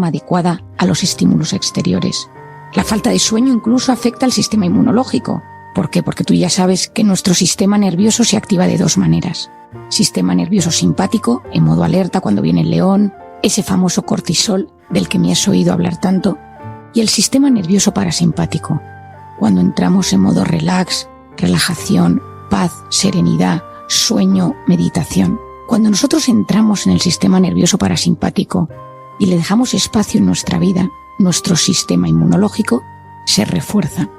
adecuada a los estímulos exteriores. La falta de sueño incluso afecta al sistema inmunológico. ¿Por qué? Porque tú ya sabes que nuestro sistema nervioso se activa de dos maneras. Sistema nervioso simpático, en modo alerta cuando viene el león, ese famoso cortisol del que me has oído hablar tanto, y el sistema nervioso parasimpático, cuando entramos en modo relax, relajación, paz, serenidad, sueño, meditación. Cuando nosotros entramos en el sistema nervioso parasimpático y le dejamos espacio en nuestra vida, nuestro sistema inmunológico se refuerza.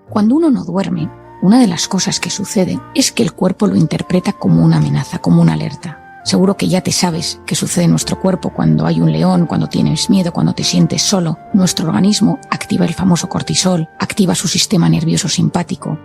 Cuando uno no duerme, una de las cosas que sucede es que el cuerpo lo interpreta como una amenaza, como una alerta. Seguro que ya te sabes qué sucede en nuestro cuerpo cuando hay un león, cuando tienes miedo, cuando te sientes solo. Nuestro organismo activa el famoso cortisol, activa su sistema nervioso simpático.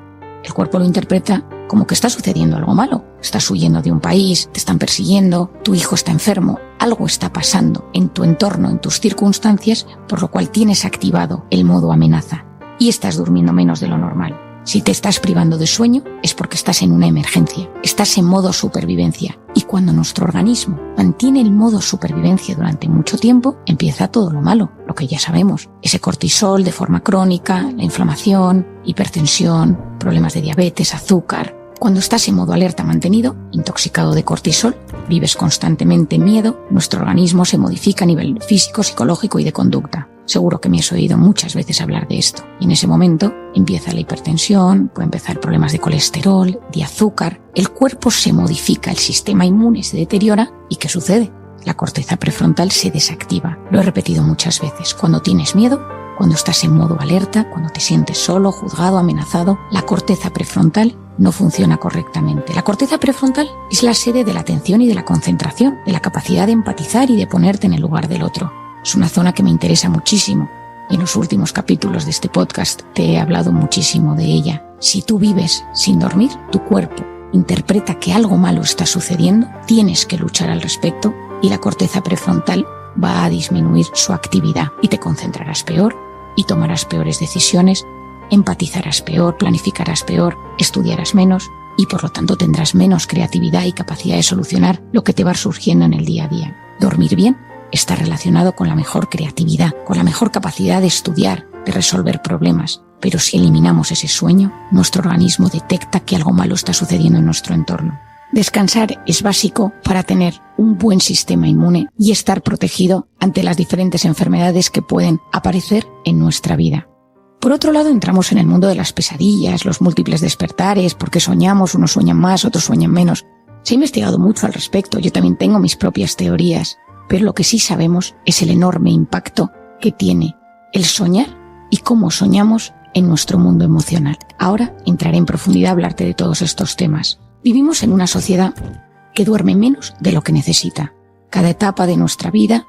El cuerpo lo interpreta como que está sucediendo algo malo. Estás huyendo de un país, te están persiguiendo, tu hijo está enfermo, algo está pasando en tu entorno, en tus circunstancias, por lo cual tienes activado el modo amenaza y estás durmiendo menos de lo normal. Si te estás privando de sueño es porque estás en una emergencia, estás en modo supervivencia. Y cuando nuestro organismo mantiene el modo supervivencia durante mucho tiempo, empieza todo lo malo, lo que ya sabemos. Ese cortisol de forma crónica, la inflamación, hipertensión, problemas de diabetes, azúcar. Cuando estás en modo alerta mantenido, intoxicado de cortisol, vives constantemente en miedo, nuestro organismo se modifica a nivel físico, psicológico y de conducta. Seguro que me has oído muchas veces hablar de esto. Y en ese momento empieza la hipertensión, puede empezar problemas de colesterol, de azúcar. El cuerpo se modifica, el sistema inmune se deteriora. ¿Y qué sucede? La corteza prefrontal se desactiva. Lo he repetido muchas veces. Cuando tienes miedo, cuando estás en modo alerta, cuando te sientes solo, juzgado, amenazado, la corteza prefrontal no funciona correctamente. La corteza prefrontal es la sede de la atención y de la concentración, de la capacidad de empatizar y de ponerte en el lugar del otro. Es una zona que me interesa muchísimo y en los últimos capítulos de este podcast te he hablado muchísimo de ella. Si tú vives sin dormir, tu cuerpo interpreta que algo malo está sucediendo, tienes que luchar al respecto y la corteza prefrontal va a disminuir su actividad y te concentrarás peor y tomarás peores decisiones, empatizarás peor, planificarás peor, estudiarás menos y por lo tanto tendrás menos creatividad y capacidad de solucionar lo que te va surgiendo en el día a día. Dormir bien está relacionado con la mejor creatividad, con la mejor capacidad de estudiar, de resolver problemas. Pero si eliminamos ese sueño, nuestro organismo detecta que algo malo está sucediendo en nuestro entorno. Descansar es básico para tener un buen sistema inmune y estar protegido ante las diferentes enfermedades que pueden aparecer en nuestra vida. Por otro lado, entramos en el mundo de las pesadillas, los múltiples despertares, porque soñamos, unos sueñan más, otros sueñan menos. Se ha investigado mucho al respecto, yo también tengo mis propias teorías. Pero lo que sí sabemos es el enorme impacto que tiene el soñar y cómo soñamos en nuestro mundo emocional. Ahora entraré en profundidad a hablarte de todos estos temas. Vivimos en una sociedad que duerme menos de lo que necesita. Cada etapa de nuestra vida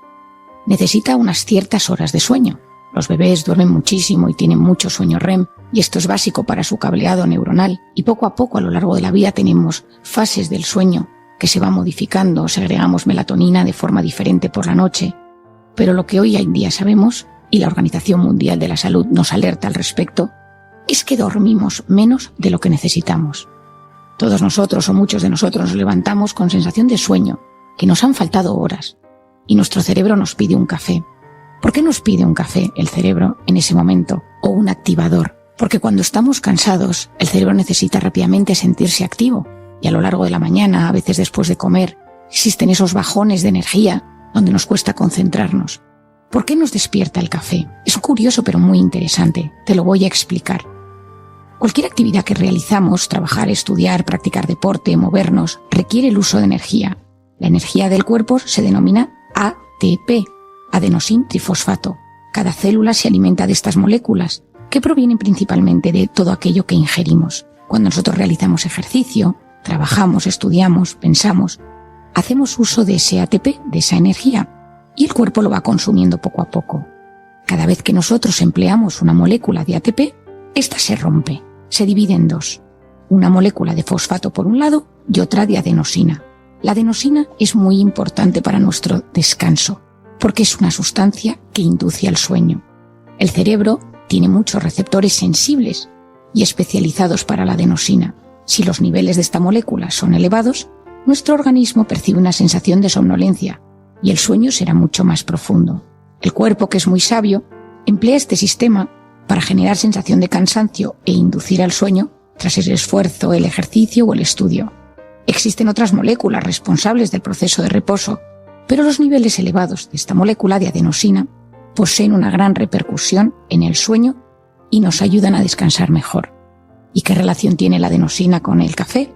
necesita unas ciertas horas de sueño. Los bebés duermen muchísimo y tienen mucho sueño REM, y esto es básico para su cableado neuronal. Y poco a poco a lo largo de la vida tenemos fases del sueño que se va modificando, segregamos melatonina de forma diferente por la noche. Pero lo que hoy en día sabemos, y la Organización Mundial de la Salud nos alerta al respecto, es que dormimos menos de lo que necesitamos. Todos nosotros o muchos de nosotros nos levantamos con sensación de sueño, que nos han faltado horas, y nuestro cerebro nos pide un café. ¿Por qué nos pide un café el cerebro en ese momento? O un activador. Porque cuando estamos cansados, el cerebro necesita rápidamente sentirse activo. Y a lo largo de la mañana, a veces después de comer, existen esos bajones de energía donde nos cuesta concentrarnos. ¿Por qué nos despierta el café? Es curioso pero muy interesante. Te lo voy a explicar. Cualquier actividad que realizamos, trabajar, estudiar, practicar deporte, movernos, requiere el uso de energía. La energía del cuerpo se denomina ATP, adenosín trifosfato. Cada célula se alimenta de estas moléculas, que provienen principalmente de todo aquello que ingerimos. Cuando nosotros realizamos ejercicio, trabajamos, estudiamos, pensamos, hacemos uso de ese ATP, de esa energía, y el cuerpo lo va consumiendo poco a poco. Cada vez que nosotros empleamos una molécula de ATP, esta se rompe, se divide en dos. Una molécula de fosfato por un lado y otra de adenosina. La adenosina es muy importante para nuestro descanso, porque es una sustancia que induce al sueño. El cerebro tiene muchos receptores sensibles y especializados para la adenosina. Si los niveles de esta molécula son elevados, nuestro organismo percibe una sensación de somnolencia y el sueño será mucho más profundo. El cuerpo, que es muy sabio, emplea este sistema para generar sensación de cansancio e inducir al sueño tras el esfuerzo, el ejercicio o el estudio. Existen otras moléculas responsables del proceso de reposo, pero los niveles elevados de esta molécula de adenosina poseen una gran repercusión en el sueño y nos ayudan a descansar mejor. ¿Y qué relación tiene la adenosina con el café?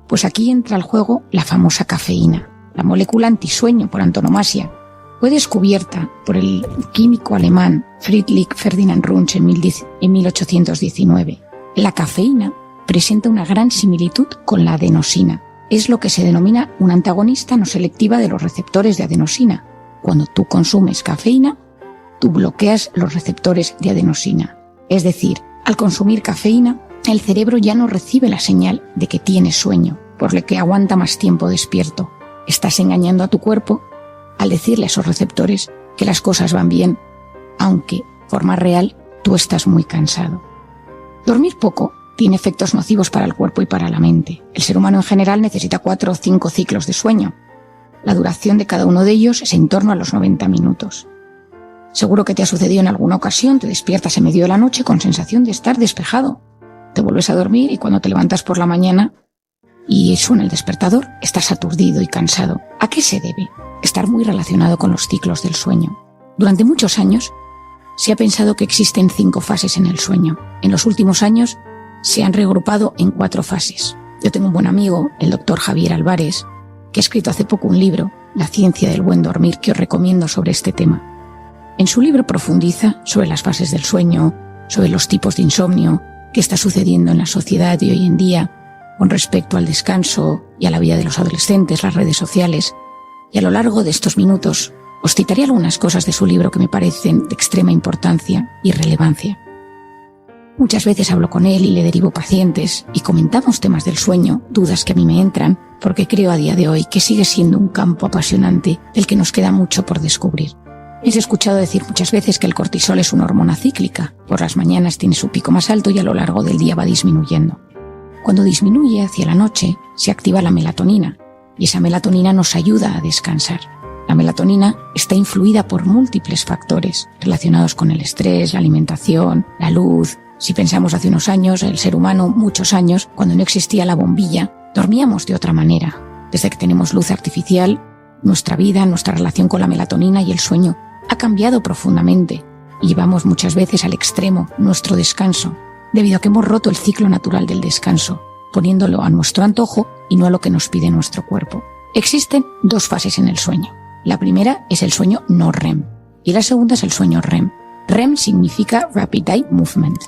Pues aquí entra al juego la famosa cafeína, la molécula antisueño por antonomasia. Fue descubierta por el químico alemán Friedrich Ferdinand Runge en 1819. La cafeína presenta una gran similitud con la adenosina. Es lo que se denomina una antagonista no selectiva de los receptores de adenosina. Cuando tú consumes cafeína, tú bloqueas los receptores de adenosina. Es decir, al consumir cafeína, el cerebro ya no recibe la señal de que tienes sueño, por lo que aguanta más tiempo despierto. Estás engañando a tu cuerpo al decirle a esos receptores que las cosas van bien, aunque, de forma real, tú estás muy cansado. Dormir poco tiene efectos nocivos para el cuerpo y para la mente. El ser humano en general necesita 4 o 5 ciclos de sueño. La duración de cada uno de ellos es en torno a los 90 minutos. Seguro que te ha sucedido en alguna ocasión, te despiertas en medio de la noche con sensación de estar despejado. Te vuelves a dormir y cuando te levantas por la mañana y suena el despertador, estás aturdido y cansado. ¿A qué se debe? Estar muy relacionado con los ciclos del sueño. Durante muchos años se ha pensado que existen 5 fases en el sueño. En los últimos años se han reagrupado en 4 fases. Yo tengo un buen amigo, el doctor Javier Álvarez, que ha escrito hace poco un libro, La ciencia del buen dormir, que os recomiendo sobre este tema. En su libro profundiza sobre las fases del sueño, sobre los tipos de insomnio, qué está sucediendo en la sociedad de hoy en día con respecto al descanso y a la vida de los adolescentes, las redes sociales. Y a lo largo de estos minutos os citaré algunas cosas de su libro que me parecen de extrema importancia y relevancia. Muchas veces hablo con él y le derivo pacientes y comentamos temas del sueño, dudas que a mí me entran, porque creo a día de hoy que sigue siendo un campo apasionante del que nos queda mucho por descubrir. He escuchado decir muchas veces que el cortisol es una hormona cíclica. Por las mañanas tiene su pico más alto y a lo largo del día va disminuyendo. Cuando disminuye hacia la noche, se activa la melatonina, y esa melatonina nos ayuda a descansar. La melatonina está influida por múltiples factores relacionados con el estrés, la alimentación, la luz. Si pensamos hace unos años, el ser humano, muchos años, cuando no existía la bombilla, dormíamos de otra manera. Desde que tenemos luz artificial, nuestra vida, nuestra relación con la melatonina y el sueño ha cambiado profundamente y llevamos muchas veces al extremo nuestro descanso, debido a que hemos roto el ciclo natural del descanso, poniéndolo a nuestro antojo y no a lo que nos pide nuestro cuerpo. Existen 2 fases en el sueño. La primera es el sueño no REM y la segunda es el sueño REM. REM significa Rapid Eye Movement.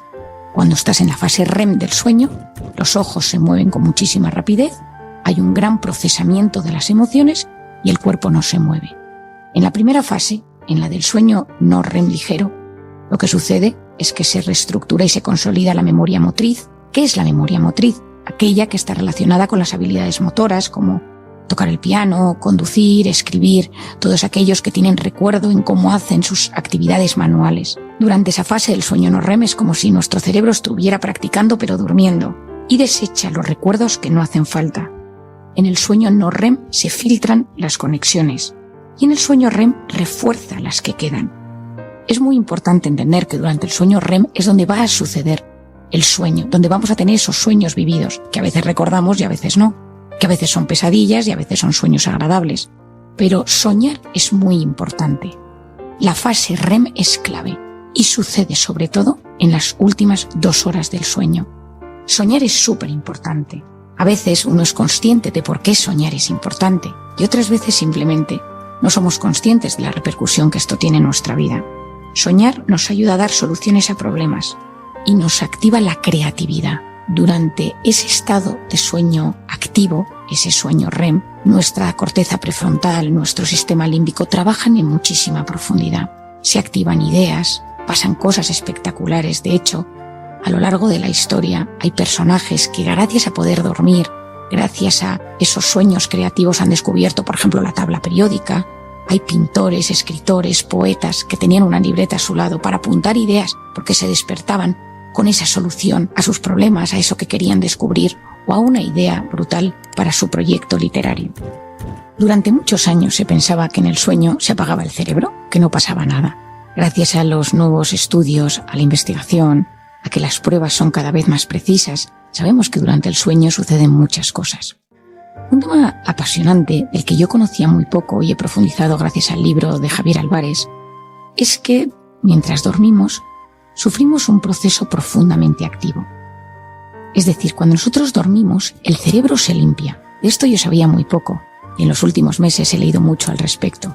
Cuando estás en la fase REM del sueño, los ojos se mueven con muchísima rapidez, hay un gran procesamiento de las emociones y el cuerpo no se mueve. En la primera fase, en la del sueño no REM ligero, lo que sucede es que se reestructura y se consolida la memoria motriz. ¿Qué es la memoria motriz? Aquella que está relacionada con las habilidades motoras como tocar el piano, conducir, escribir, todos aquellos que tienen recuerdo en cómo hacen sus actividades manuales. Durante esa fase del sueño no REM es como si nuestro cerebro estuviera practicando pero durmiendo y desecha los recuerdos que no hacen falta. En el sueño no REM se filtran las conexiones y en el sueño REM refuerza las que quedan. Es muy importante entender que durante el sueño REM es donde va a suceder el sueño, donde vamos a tener esos sueños vividos, que a veces recordamos y a veces no, que a veces son pesadillas y a veces son sueños agradables. Pero soñar es muy importante. La fase REM es clave y sucede sobre todo en las últimas 2 horas del sueño. Soñar es súper importante. A veces uno es consciente de por qué soñar es importante y otras veces simplemente no somos conscientes de la repercusión que esto tiene en nuestra vida. Soñar nos ayuda a dar soluciones a problemas y nos activa la creatividad. Durante ese estado de sueño activo, ese sueño REM, nuestra corteza prefrontal, nuestro sistema límbico trabajan en muchísima profundidad. Se activan ideas, pasan cosas espectaculares. De hecho, a lo largo de la historia hay personajes que gracias a poder dormir, gracias a esos sueños creativos han descubierto, por ejemplo, la tabla periódica. Hay pintores, escritores, poetas que tenían una libreta a su lado para apuntar ideas porque se despertaban con esa solución a sus problemas, a eso que querían descubrir o a una idea brutal para su proyecto literario. Durante muchos años se pensaba que en el sueño se apagaba el cerebro, que no pasaba nada. Gracias a los nuevos estudios, a la investigación, a que las pruebas son cada vez más precisas, sabemos que durante el sueño suceden muchas cosas. Un tema apasionante del que yo conocía muy poco y he profundizado gracias al libro de Javier Álvarez es que, mientras dormimos, sufrimos un proceso profundamente activo. Es decir, cuando nosotros dormimos, el cerebro se limpia. De esto yo sabía muy poco y en los últimos meses he leído mucho al respecto.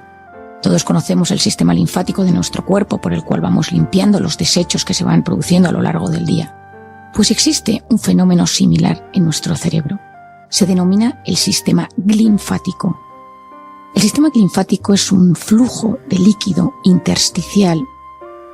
Todos conocemos el sistema linfático de nuestro cuerpo por el cual vamos limpiando los desechos que se van produciendo a lo largo del día. Pues existe un fenómeno similar en nuestro cerebro. Se denomina el sistema linfático. El sistema linfático es un flujo de líquido intersticial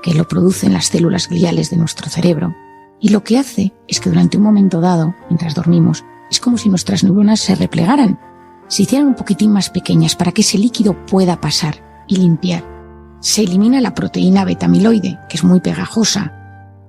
que lo producen las células gliales de nuestro cerebro, y lo que hace es que durante un momento dado, mientras dormimos, es como si nuestras neuronas se replegaran, se hicieran un poquitín más pequeñas para que ese líquido pueda pasar y limpiar. Se elimina la proteína beta-amiloide, que es muy pegajosa.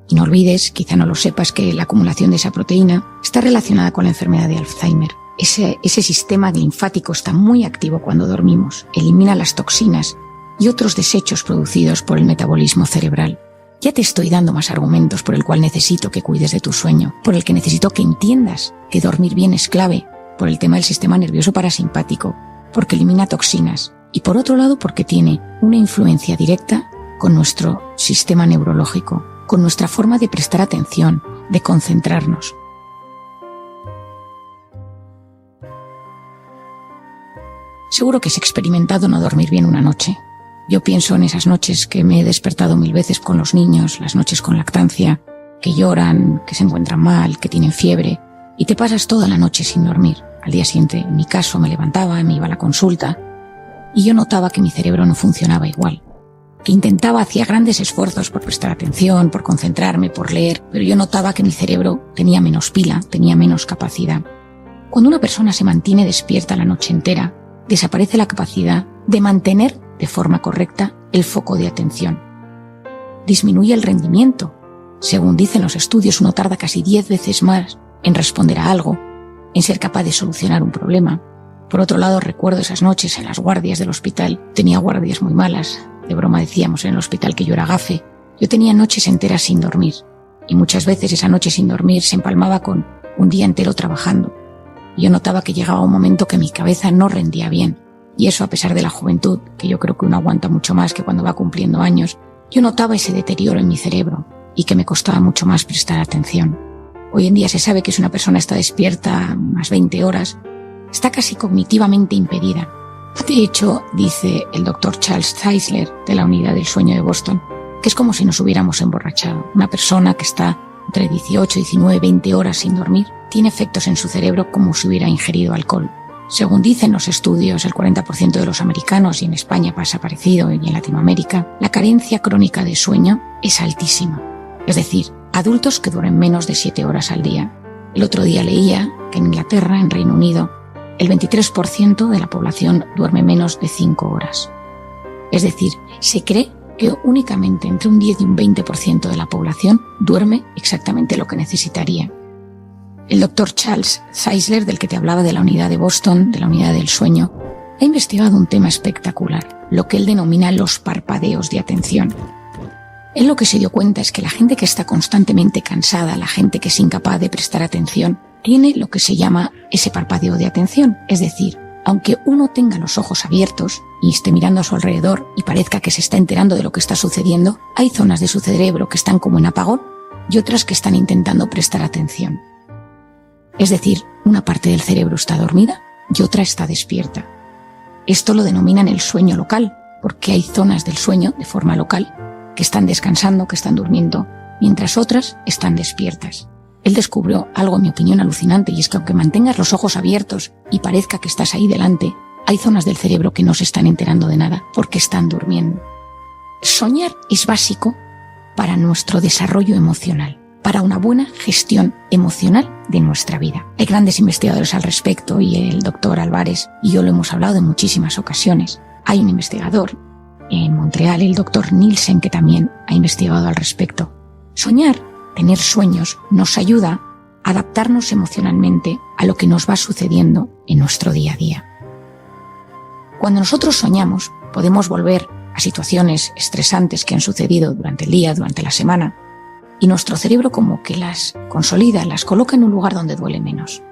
Y no olvides, quizá no lo sepas, que la acumulación de esa proteína está relacionada con la enfermedad de Alzheimer. Ese sistema linfático está muy activo cuando dormimos, elimina las toxinas y otros desechos producidos por el metabolismo cerebral. Ya te estoy dando más argumentos por el cual necesito que cuides de tu sueño, por el que necesito que entiendas que dormir bien es clave, por el tema del sistema nervioso parasimpático, porque elimina toxinas, y por otro lado porque tiene una influencia directa con nuestro sistema neurológico, con nuestra forma de prestar atención, de concentrarnos. Seguro que has experimentado no dormir bien una noche. Yo pienso en esas noches que me he despertado 1000 veces con los niños, las noches con lactancia, que lloran, que se encuentran mal, que tienen fiebre, y te pasas toda la noche sin dormir. Al día siguiente, en mi caso, me levantaba, me iba a la consulta, y yo notaba que mi cerebro no funcionaba igual. Que hacía grandes esfuerzos por prestar atención, por concentrarme, por leer, pero yo notaba que mi cerebro tenía menos pila, tenía menos capacidad. Cuando una persona se mantiene despierta la noche entera, desaparece la capacidad de mantener de forma correcta el foco de atención. Disminuye el rendimiento. Según dicen los estudios, uno tarda casi 10 veces más en responder a algo, en ser capaz de solucionar un problema. Por otro lado, recuerdo esas noches en las guardias del hospital. Tenía guardias muy malas. De broma decíamos en el hospital que yo era gafe. Yo tenía noches enteras sin dormir. Y muchas veces esa noche sin dormir se empalmaba con un día entero trabajando. Yo notaba que llegaba un momento que mi cabeza no rendía bien. Y eso a pesar de la juventud, que yo creo que uno aguanta mucho más que cuando va cumpliendo años, yo notaba ese deterioro en mi cerebro y que me costaba mucho más prestar atención. Hoy en día se sabe que si una persona está despierta más 20 horas, está casi cognitivamente impedida. De hecho, dice el doctor Charles Czeisler de la Unidad del Sueño de Boston, que es como si nos hubiéramos emborrachado. Una persona que está entre 18, 19, 20 horas sin dormir tiene efectos en su cerebro como si hubiera ingerido alcohol. Según dicen los estudios, el 40% de los americanos, y en España pasa parecido, y en Latinoamérica, la carencia crónica de sueño es altísima. Es decir, adultos que duermen menos de 7 horas al día. El otro día leía que en Inglaterra, en Reino Unido, el 23% de la población duerme menos de 5 horas. Es decir, se cree que únicamente entre un 10 y un 20% de la población duerme exactamente lo que necesitaría. El doctor Charles Czeisler, del que te hablaba de la Unidad de Boston, de la Unidad del Sueño, ha investigado un tema espectacular, lo que él denomina los parpadeos de atención. Él lo que se dio cuenta es que la gente que está constantemente cansada, la gente que es incapaz de prestar atención, tiene lo que se llama ese parpadeo de atención. Es decir, aunque uno tenga los ojos abiertos y esté mirando a su alrededor y parezca que se está enterando de lo que está sucediendo, hay zonas de su cerebro que están como en apagón y otras que están intentando prestar atención. Es decir, una parte del cerebro está dormida y otra está despierta. Esto lo denominan el sueño local, porque hay zonas del sueño de forma local que están descansando, que están durmiendo, mientras otras están despiertas. Él descubrió algo, en mi opinión, alucinante, y es que aunque mantengas los ojos abiertos y parezca que estás ahí delante, hay zonas del cerebro que no se están enterando de nada porque están durmiendo. Soñar es básico para nuestro desarrollo emocional, para una buena gestión emocional de nuestra vida. Hay grandes investigadores al respecto y el doctor Álvarez y yo lo hemos hablado en muchísimas ocasiones. Hay un investigador en Montreal, el doctor Nielsen, que también ha investigado al respecto. Soñar, tener sueños, nos ayuda a adaptarnos emocionalmente a lo que nos va sucediendo en nuestro día a día. Cuando nosotros soñamos, podemos volver a situaciones estresantes que han sucedido durante el día, durante la semana, y nuestro cerebro como que las consolida, las coloca en un lugar donde duele menos.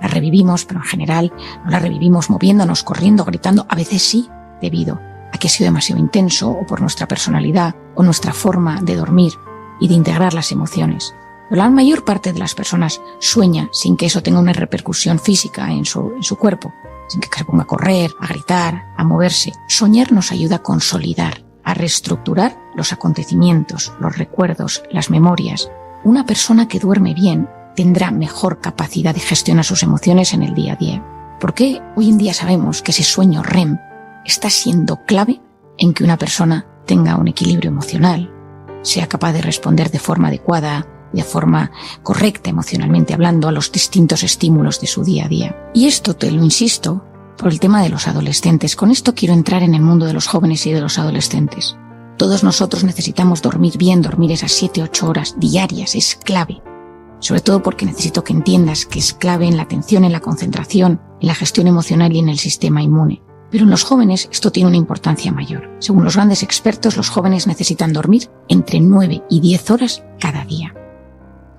Las revivimos, pero en general no las revivimos moviéndonos, corriendo, gritando, a veces sí, debido a que ha sido demasiado intenso o por nuestra personalidad o nuestra forma de dormir y de integrar las emociones. Pero la mayor parte de las personas sueña sin que eso tenga una repercusión física en su cuerpo, sin que se ponga a correr, a gritar, a moverse. Soñar nos ayuda a consolidar, a reestructurar los acontecimientos, los recuerdos, las memorias. Una persona que duerme bien tendrá mejor capacidad de gestionar sus emociones en el día a día. ¿Por qué hoy en día sabemos que ese sueño REM está siendo clave en que una persona tenga un equilibrio emocional, sea capaz de responder de forma adecuada, de forma correcta emocionalmente hablando a los distintos estímulos de su día a día? Y esto te lo insisto por el tema de los adolescentes. Con esto quiero entrar en el mundo de los jóvenes y de los adolescentes. Todos nosotros necesitamos dormir bien, dormir esas 7-8 horas diarias, es clave. Sobre todo porque necesito que entiendas que es clave en la atención, en la concentración, en la gestión emocional y en el sistema inmune. Pero en los jóvenes esto tiene una importancia mayor. Según los grandes expertos, los jóvenes necesitan dormir entre 9 y 10 horas cada día.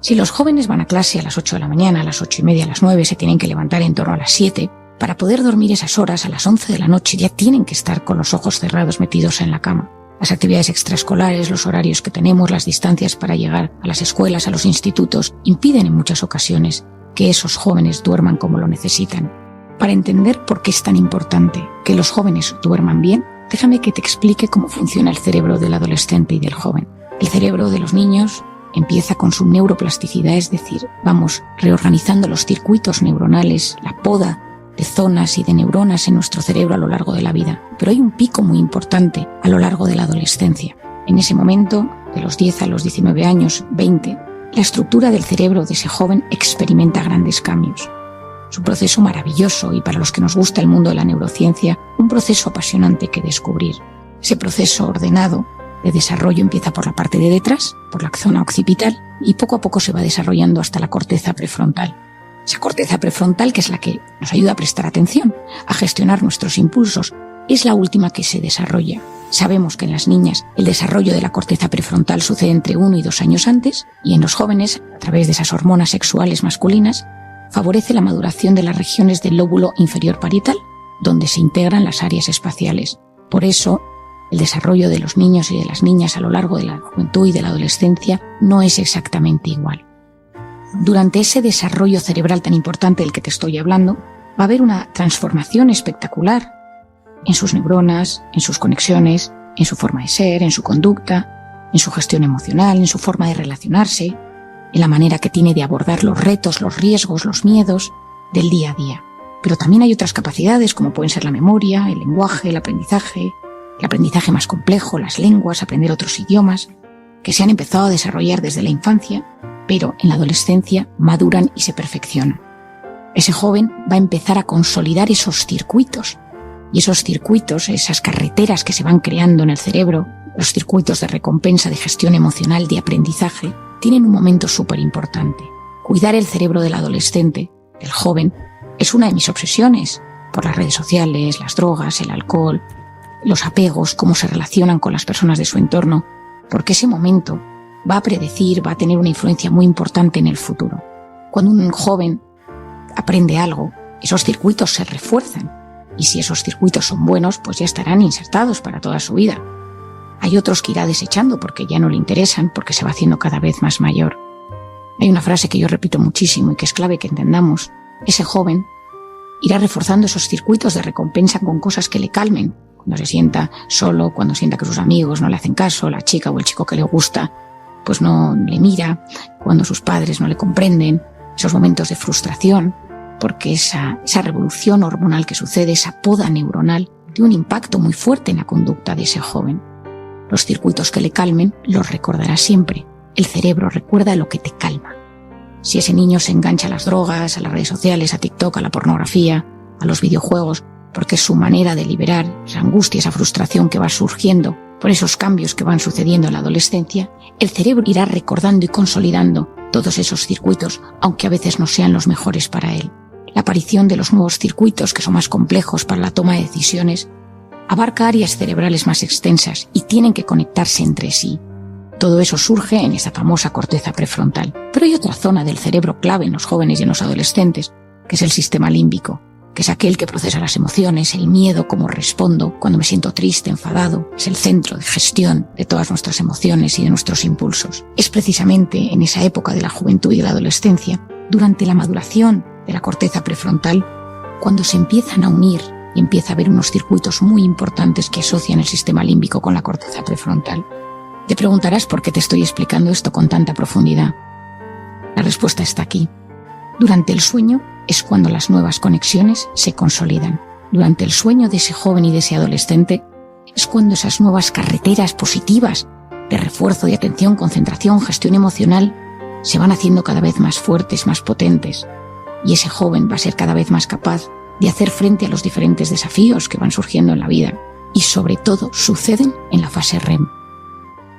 Si los jóvenes van a clase a las 8 de la mañana, a las 8:30, a las 9, se tienen que levantar en torno a las 7, para poder dormir esas horas a las 11 de la noche ya tienen que estar con los ojos cerrados metidos en la cama. Las actividades extraescolares, los horarios que tenemos, las distancias para llegar a las escuelas, a los institutos, impiden en muchas ocasiones que esos jóvenes duerman como lo necesitan. Para entender por qué es tan importante que los jóvenes duerman bien, déjame que te explique cómo funciona el cerebro del adolescente y del joven. El cerebro de los niños empieza con su neuroplasticidad, es decir, vamos reorganizando los circuitos neuronales, la poda de zonas y de neuronas en nuestro cerebro a lo largo de la vida. Pero hay un pico muy importante a lo largo de la adolescencia. En ese momento, de los 10 a los 19 años, 20, la estructura del cerebro de ese joven experimenta grandes cambios. Es un proceso maravilloso y para los que nos gusta el mundo de la neurociencia, un proceso apasionante que descubrir. Ese proceso ordenado de desarrollo empieza por la parte de detrás, por la zona occipital, y poco a poco se va desarrollando hasta la corteza prefrontal. Esa corteza prefrontal, que es la que nos ayuda a prestar atención, a gestionar nuestros impulsos, es la última que se desarrolla. Sabemos que en las niñas el desarrollo de la corteza prefrontal sucede entre 1 y 2 años antes, y en los jóvenes, a través de esas hormonas sexuales masculinas, favorece la maduración de las regiones del lóbulo inferior parietal, donde se integran las áreas espaciales. Por eso, el desarrollo de los niños y de las niñas a lo largo de la juventud y de la adolescencia no es exactamente igual. Durante ese desarrollo cerebral tan importante del que te estoy hablando, va a haber una transformación espectacular en sus neuronas, en sus conexiones, en su forma de ser, en su conducta, en su gestión emocional, en su forma de relacionarse, en la manera que tiene de abordar los retos, los riesgos, los miedos del día a día. Pero también hay otras capacidades como pueden ser la memoria, el lenguaje, el aprendizaje más complejo, las lenguas, aprender otros idiomas, que se han empezado a desarrollar desde la infancia, pero en la adolescencia maduran y se perfeccionan. Ese joven va a empezar a consolidar esos circuitos, y esos circuitos, esas carreteras que se van creando en el cerebro, los circuitos de recompensa, de gestión emocional, de aprendizaje, tienen un momento súper importante. Cuidar el cerebro del adolescente, del joven, es una de mis obsesiones, por las redes sociales, las drogas, el alcohol, los apegos, cómo se relacionan con las personas de su entorno, porque ese momento va a predecir, va a tener una influencia muy importante en el futuro. Cuando un joven aprende algo, esos circuitos se refuerzan, y si esos circuitos son buenos, pues ya estarán insertados para toda su vida. Hay otros que irá desechando porque ya no le interesan, porque se va haciendo cada vez más mayor. Hay una frase que yo repito muchísimo y que es clave que entendamos. Ese joven irá reforzando esos circuitos de recompensa con cosas que le calmen. Cuando se sienta solo, cuando sienta que sus amigos no le hacen caso, la chica o el chico que le gusta pues no le mira, cuando sus padres no le comprenden, esos momentos de frustración, porque esa revolución hormonal que sucede, esa poda neuronal, tiene un impacto muy fuerte en la conducta de ese joven. Los circuitos que le calmen los recordará siempre. El cerebro recuerda lo que te calma. Si ese niño se engancha a las drogas, a las redes sociales, a TikTok, a la pornografía, a los videojuegos, porque es su manera de liberar esa angustia, esa frustración que va surgiendo por esos cambios que van sucediendo en la adolescencia, el cerebro irá recordando y consolidando todos esos circuitos, aunque a veces no sean los mejores para él. La aparición de los nuevos circuitos, que son más complejos para la toma de decisiones, abarca áreas cerebrales más extensas y tienen que conectarse entre sí. Todo eso surge en esa famosa corteza prefrontal. Pero hay otra zona del cerebro clave en los jóvenes y en los adolescentes, que es el sistema límbico, que es aquel que procesa las emociones, el miedo, cómo respondo cuando me siento triste, enfadado. Es el centro de gestión de todas nuestras emociones y de nuestros impulsos. Es precisamente en esa época de la juventud y de la adolescencia, durante la maduración de la corteza prefrontal, cuando se empiezan a unir y empieza a haber unos circuitos muy importantes que asocian el sistema límbico con la corteza prefrontal. Te preguntarás por qué te estoy explicando esto con tanta profundidad. La respuesta está aquí. Durante el sueño es cuando las nuevas conexiones se consolidan. Durante el sueño de ese joven y de ese adolescente es cuando esas nuevas carreteras positivas de refuerzo, de atención, concentración, gestión emocional se van haciendo cada vez más fuertes, más potentes. Y ese joven va a ser cada vez más capaz de hacer frente a los diferentes desafíos que van surgiendo en la vida. Y sobre todo suceden en la fase REM.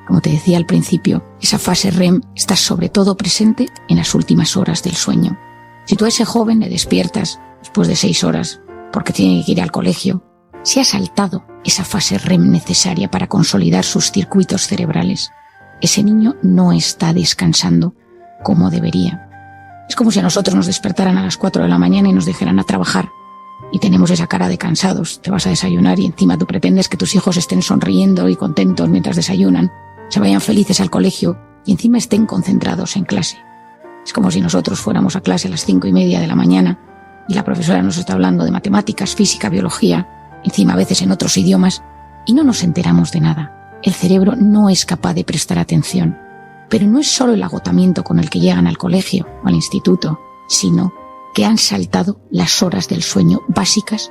Como te decía al principio, esa fase REM está sobre todo presente en las últimas horas del sueño. Si tú a ese joven le despiertas después de 6 horas porque tiene que ir al colegio, se ha saltado esa fase REM necesaria para consolidar sus circuitos cerebrales. Ese niño no está descansando como debería. Es como si a nosotros nos despertaran a las 4 de la mañana y nos dijeran a trabajar. Y tenemos esa cara de cansados. Te vas a desayunar y encima tú pretendes que tus hijos estén sonriendo y contentos mientras desayunan, se vayan felices al colegio y encima estén concentrados en clase. Es como si nosotros fuéramos a clase a las 5:30 de la mañana y la profesora nos está hablando de matemáticas, física, biología, encima a veces en otros idiomas, y no nos enteramos de nada. El cerebro no es capaz de prestar atención. Pero no es solo el agotamiento con el que llegan al colegio o al instituto, sino que han saltado las horas del sueño básicas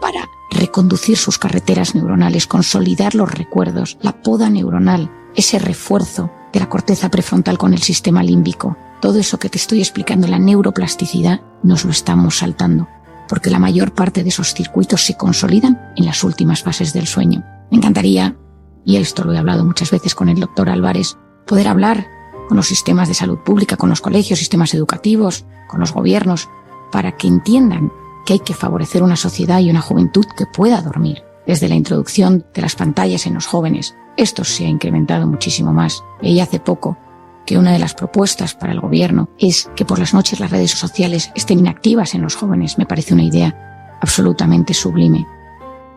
para reconducir sus carreteras neuronales, consolidar los recuerdos, la poda neuronal, ese refuerzo de la corteza prefrontal con el sistema límbico. Todo eso que te estoy explicando, la neuroplasticidad, nos lo estamos saltando, porque la mayor parte de esos circuitos se consolidan en las últimas fases del sueño. Me encantaría, y esto lo he hablado muchas veces con el doctor Álvarez, poder hablar con los sistemas de salud pública, con los colegios, sistemas educativos, con los gobiernos, para que entiendan que hay que favorecer una sociedad y una juventud que pueda dormir. Desde la introducción de las pantallas en los jóvenes, esto se ha incrementado muchísimo más. Veía hace poco que una de las propuestas para el gobierno es que por las noches las redes sociales estén inactivas en los jóvenes. Me parece una idea absolutamente sublime.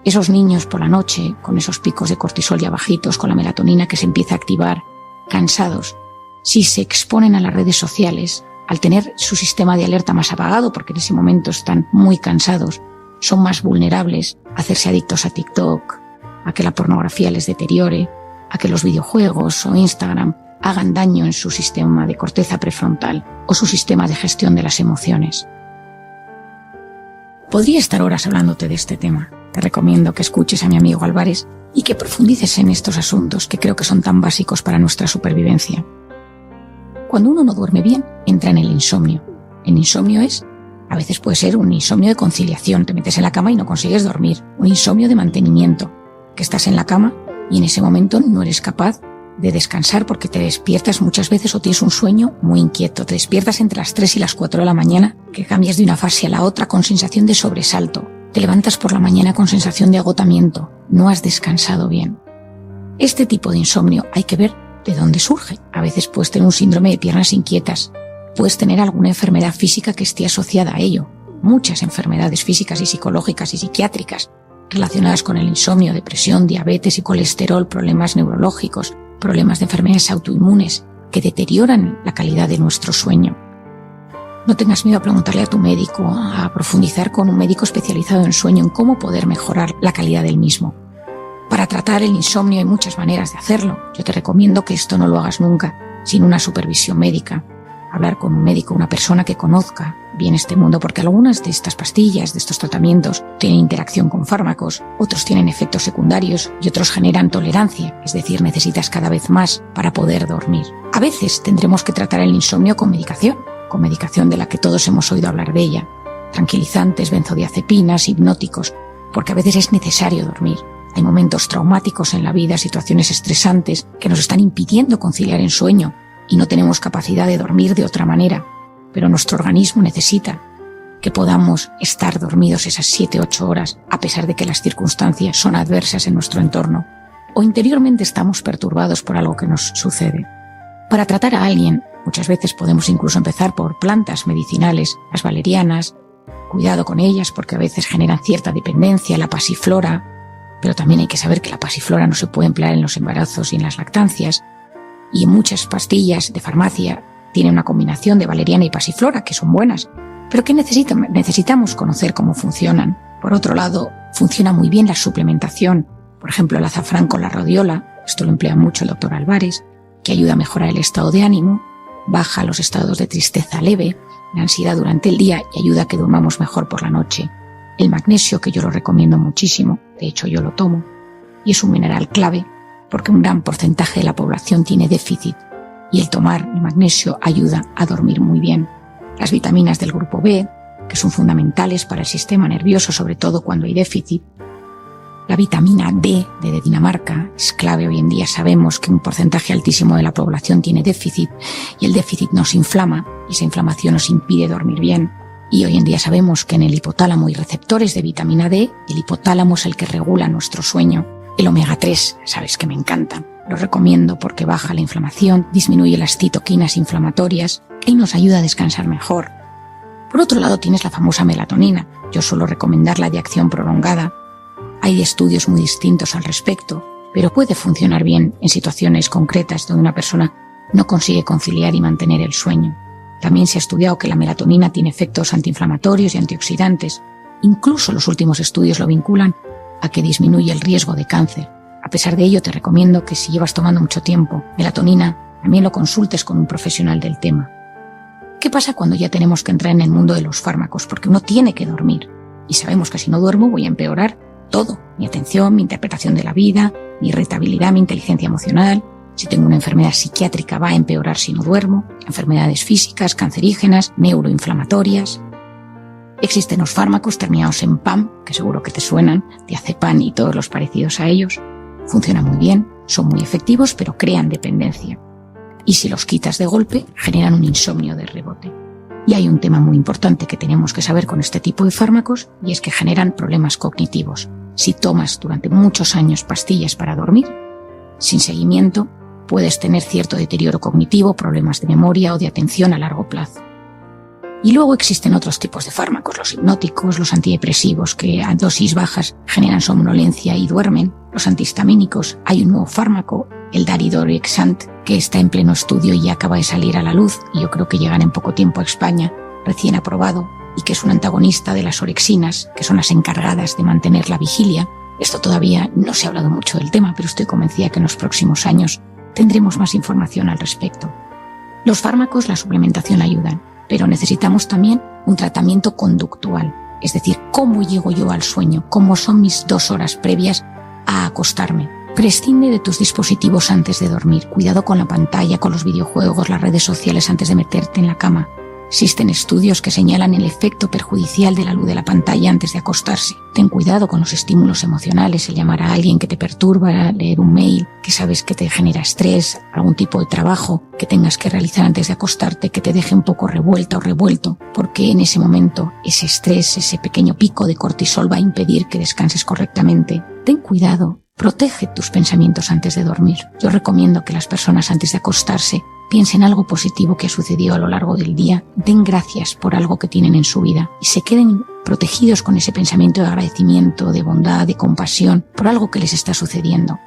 Esos niños por la noche, con esos picos de cortisol ya bajitos, con la melatonina que se empieza a activar, cansados, si se exponen a las redes sociales, al tener su sistema de alerta más apagado, porque en ese momento están muy cansados, son más vulnerables a hacerse adictos a TikTok, a que la pornografía les deteriore, a que los videojuegos o Instagram hagan daño en su sistema de corteza prefrontal o su sistema de gestión de las emociones. Podría estar horas hablándote de este tema. Te recomiendo que escuches a mi amigo Álvarez y que profundices en estos asuntos que creo que son tan básicos para nuestra supervivencia. Cuando uno no duerme bien, entra en el insomnio. El insomnio a veces puede ser un insomnio de conciliación, te metes en la cama y no consigues dormir. Un insomnio de mantenimiento, que estás en la cama y en ese momento no eres capaz de descansar porque te despiertas muchas veces o tienes un sueño muy inquieto. Te despiertas entre las 3 y las 4 de la mañana, que cambias de una fase a la otra con sensación de sobresalto. Te levantas por la mañana con sensación de agotamiento. No has descansado bien. Este tipo de insomnio hay que ver de dónde surge. A veces puedes tener un síndrome de piernas inquietas. Puedes tener alguna enfermedad física que esté asociada a ello. Muchas enfermedades físicas y psicológicas y psiquiátricas relacionadas con el insomnio, depresión, diabetes y colesterol, problemas neurológicos, problemas de enfermedades autoinmunes que deterioran la calidad de nuestro sueño. No tengas miedo a preguntarle a tu médico, a profundizar con un médico especializado en sueño, en cómo poder mejorar la calidad del mismo. Para tratar el insomnio hay muchas maneras de hacerlo. Yo te recomiendo que esto no lo hagas nunca sin una supervisión médica. Hablar con un médico, una persona que conozca bien este mundo, porque algunas de estas pastillas, de estos tratamientos, tienen interacción con fármacos, otros tienen efectos secundarios y otros generan tolerancia, es decir, necesitas cada vez más para poder dormir. A veces tendremos que tratar el insomnio con medicación de la que todos hemos oído hablar de ella, tranquilizantes, benzodiazepinas, hipnóticos, porque a veces es necesario dormir. Hay momentos traumáticos en la vida, situaciones estresantes que nos están impidiendo conciliar el sueño y no tenemos capacidad de dormir de otra manera, pero nuestro organismo necesita que podamos estar dormidos esas 7-8 horas a pesar de que las circunstancias son adversas en nuestro entorno o interiormente estamos perturbados por algo que nos sucede. Para tratar a alguien, muchas veces podemos incluso empezar por plantas medicinales, las valerianas, cuidado con ellas porque a veces generan cierta dependencia, la pasiflora, pero también hay que saber que la pasiflora no se puede emplear en los embarazos y en las lactancias, y en muchas pastillas de farmacia tienen una combinación de valeriana y pasiflora que son buenas, pero que necesitamos conocer cómo funcionan. Por otro lado, funciona muy bien la suplementación, por ejemplo el azafrán con la rodiola, esto lo emplea mucho el doctor Álvarez, que ayuda a mejorar el estado de ánimo, baja los estados de tristeza leve, la ansiedad durante el día y ayuda a que durmamos mejor por la noche. El magnesio, que yo lo recomiendo muchísimo, de hecho yo lo tomo, y es un mineral clave porque un gran porcentaje de la población tiene déficit y el tomar el magnesio ayuda a dormir muy bien. Las vitaminas del grupo B, que son fundamentales para el sistema nervioso, sobre todo cuando hay déficit. La vitamina D de Dinamarca es clave. Hoy en día sabemos que un porcentaje altísimo de la población tiene déficit y el déficit nos inflama y esa inflamación nos impide dormir bien. Y hoy en día sabemos que en el hipotálamo hay receptores de vitamina D. El hipotálamo es el que regula nuestro sueño. El omega 3, sabes que me encanta. Lo recomiendo porque baja la inflamación, disminuye las citoquinas inflamatorias y nos ayuda a descansar mejor. Por otro lado tienes la famosa melatonina. Yo suelo recomendarla de acción prolongada. Hay estudios muy distintos al respecto, pero puede funcionar bien en situaciones concretas donde una persona no consigue conciliar y mantener el sueño. También se ha estudiado que la melatonina tiene efectos antiinflamatorios y antioxidantes. Incluso los últimos estudios lo vinculan a que disminuye el riesgo de cáncer. A pesar de ello, te recomiendo que si llevas tomando mucho tiempo melatonina, también lo consultes con un profesional del tema. ¿Qué pasa cuando ya tenemos que entrar en el mundo de los fármacos? Porque uno tiene que dormir. Y sabemos que si no duermo voy a empeorar todo. Mi atención, mi interpretación de la vida, mi irritabilidad, mi inteligencia emocional. Si tengo una enfermedad psiquiátrica va a empeorar si no duermo. Enfermedades físicas, cancerígenas, neuroinflamatorias. Existen los fármacos terminados en PAM, que seguro que te suenan, diazepam y todos los parecidos a ellos. Funcionan muy bien, son muy efectivos, pero crean dependencia. Y si los quitas de golpe, generan un insomnio de rebote. Y hay un tema muy importante que tenemos que saber con este tipo de fármacos, y es que generan problemas cognitivos. Si tomas durante muchos años pastillas para dormir, sin seguimiento, puedes tener cierto deterioro cognitivo, problemas de memoria o de atención a largo plazo. Y luego existen otros tipos de fármacos, los hipnóticos, los antidepresivos, que a dosis bajas generan somnolencia y duermen. Los antihistamínicos, hay un nuevo fármaco, el daridorexant, que está en pleno estudio y acaba de salir a la luz, y yo creo que llegan en poco tiempo a España, recién aprobado, y que es un antagonista de las orexinas, que son las encargadas de mantener la vigilia. Esto todavía no se ha hablado mucho del tema, pero estoy convencida que en los próximos años tendremos más información al respecto. Los fármacos, la suplementación ayudan, pero necesitamos también un tratamiento conductual, es decir, cómo llego yo al sueño, cómo son mis 2 horas previas a acostarme. Prescinde de tus dispositivos antes de dormir, cuidado con la pantalla, con los videojuegos, las redes sociales antes de meterte en la cama. Existen estudios que señalan el efecto perjudicial de la luz de la pantalla antes de acostarse. Ten cuidado con los estímulos emocionales, el llamar a alguien que te perturba, leer un mail que sabes que te genera estrés, algún tipo de trabajo que tengas que realizar antes de acostarte que te deje un poco revuelta o revuelto, porque en ese momento ese estrés, ese pequeño pico de cortisol va a impedir que descanses correctamente. Ten cuidado. Protege tus pensamientos antes de dormir. Yo recomiendo que las personas antes de acostarse piensen algo positivo que ha sucedido a lo largo del día, den gracias por algo que tienen en su vida y se queden protegidos con ese pensamiento de agradecimiento, de bondad, de compasión por algo que les está sucediendo.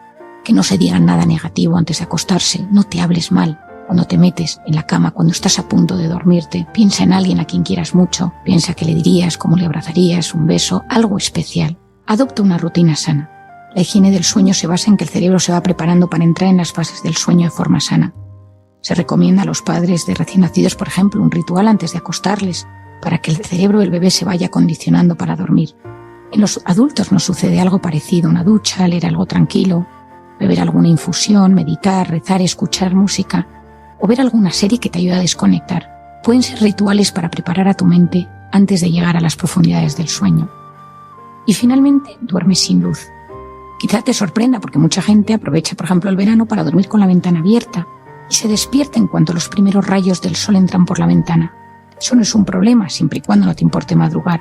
Que no se digan nada negativo antes de acostarse, no te hables mal. Cuando te metes en la cama, cuando estás a punto de dormirte, piensa en alguien a quien quieras mucho, piensa qué le dirías, cómo le abrazarías, un beso, algo especial. Adopta una rutina sana. La higiene del sueño se basa en que el cerebro se va preparando para entrar en las fases del sueño de forma sana. Se recomienda a los padres de recién nacidos, por ejemplo, un ritual antes de acostarles, para que el cerebro del bebé se vaya condicionando para dormir. En los adultos nos sucede algo parecido, una ducha, leer algo tranquilo, beber alguna infusión, meditar, rezar, escuchar música o ver alguna serie que te ayude a desconectar. Pueden ser rituales para preparar a tu mente antes de llegar a las profundidades del sueño. Y finalmente, duerme sin luz. Quizá te sorprenda porque mucha gente aprovecha, por ejemplo, el verano para dormir con la ventana abierta y se despierta en cuanto los primeros rayos del sol entran por la ventana. Eso no es un problema, siempre y cuando no te importe madrugar.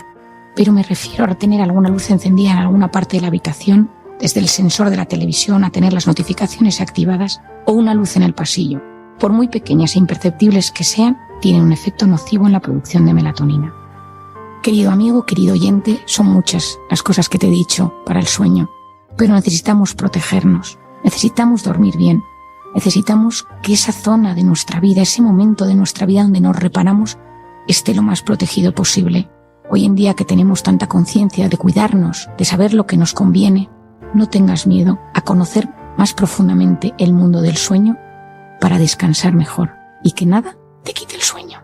Pero me refiero a tener alguna luz encendida en alguna parte de la habitación, desde el sensor de la televisión a tener las notificaciones activadas, o una luz en el pasillo. Por muy pequeñas e imperceptibles que sean, tienen un efecto nocivo en la producción de melatonina. Querido amigo, querido oyente, son muchas las cosas que te he dicho para el sueño, pero necesitamos protegernos, necesitamos dormir bien, necesitamos que esa zona de nuestra vida, ese momento de nuestra vida donde nos reparamos, esté lo más protegido posible. Hoy en día que tenemos tanta conciencia de cuidarnos, de saber lo que nos conviene, no tengas miedo a conocer más profundamente el mundo del sueño para descansar mejor y que nada te quite el sueño.